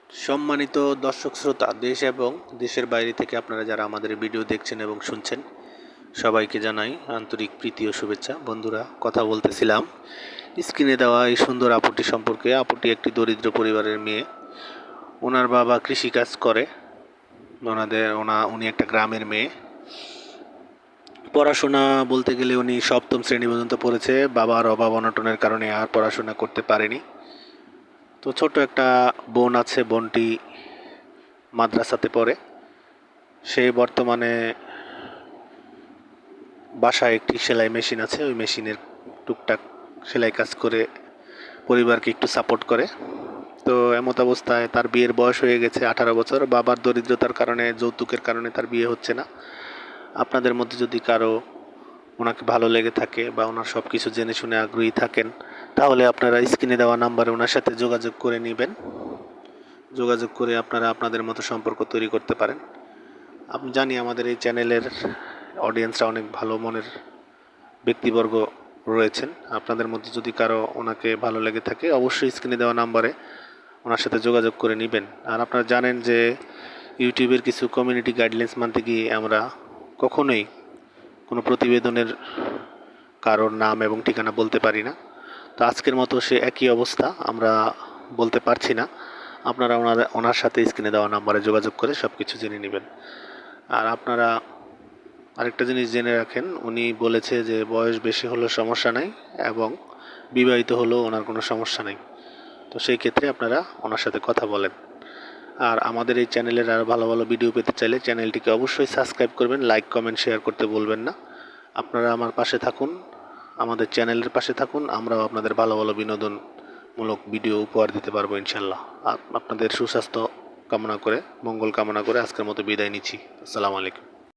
সম্মানিত দর্শক শ্রোতা, দেশ এবং দেশের বাইরে থেকে আপনারা যারা আমাদের ভিডিও দেখছেন এবং শুনছেন, সবাইকে জানাই আন্তরিক প্রীতি ও শুভেচ্ছা। বন্ধুরা, কথা বলতেছিলাম স্ক্রিনে দেওয়া এই সুন্দর আপুটি সম্পর্কে। আপুটি একটি দরিদ্র পরিবারের মেয়ে। ওনার বাবা কৃষিকাজ করে। উনি একটা গ্রামের মেয়ে। পড়াশোনা বলতে গেলে উনি সপ্তম শ্রেণী পর্যন্ত পড়েছে। বাবার অভাব অনটনের কারণে আর পড়াশোনা করতে পারেনি। তো ছোট একটা বোন আছে, বোনটি মাদ্রাসাতে পড়ে। সে বর্তমানে বাসায় একটি সেলাই মেশিন আছে, ওই মেশিনের টুকটাক সেলাই কাজ করে পরিবারকে একটু সাপোর্ট করে। তো এমত অবস্থায় তার বিয়ের বয়স হয়ে গেছে 18 বছর। বাবার দরিদ্রতার কারণে, যৌতুকের কারণে তার বিয়ে হচ্ছে না। আপনাদের মধ্যে যদি কারো ওনাকে ভালো লেগে থাকে বা ওনার সব কিছু জেনে শুনে আগ্রহী থাকেন, তাহলে আপনারা স্ক্রিনে দেওয়া নাম্বারে ওনার সাথে যোগাযোগ করে নেবেন। যোগাযোগ করে আপনারা আপনাদের মতো সম্পর্ক তৈরি করতে পারেন। আমি জানি আমাদের এই চ্যানেলের অডিয়েন্সরা অনেক ভালো মনের ব্যক্তিবর্গ রয়েছেন। আপনাদের মধ্যে যদি কারো ওনাকে ভালো লেগে থাকে, অবশ্যই স্ক্রিনে দেওয়া নাম্বারে ওনার সাথে যোগাযোগ করে নেবেন। আর আপনারা জানেন যে ইউটিউবের কিছু কমিউনিটি গাইডলাইন্স মানতে গিয়ে আমরা কখনোই কোনো প্রতিবেদনের কারোর নাম এবং ঠিকানা বলতে পারি না। তো আজকের মতো সে একই অবস্থা, আমরা বলতে পারছি না। আপনারা ওনার সাথে স্ক্রিনে দেওয়া নাম্বারে যোগাযোগ করে সব কিছু জেনে নেবেন। আর আপনারা আরেকটা জিনিস জেনে রাখেন, উনি বলেছে যে বয়স বেশি হলেও সমস্যা নাই এবং বিবাহিত হলেও ওনার কোনো সমস্যা নেই। তো সেই ক্ষেত্রে আপনারা ওনার সাথে কথা বলেন। আর আমাদের এই চ্যানেলের আরও ভালো ভালো ভিডিও পেতে চাইলে চ্যানেলটিকে অবশ্যই সাবস্ক্রাইব করবেন, লাইক কমেন্ট শেয়ার করতে বলবেন না। আপনারা আমার পাশে থাকুন, আমাদের চ্যানেলের পাশে থাকুন। আমরাও আপনাদের ভালো ভালো বিনোদনমূলক ভিডিও উপহার দিতে পারবো ইনশাল্লাহ। আপনাদের সুস্বাস্থ্য কামনা করে, মঙ্গল কামনা করে আজকের মতো বিদায় নিচ্ছি। আসসালামু আলাইকুম।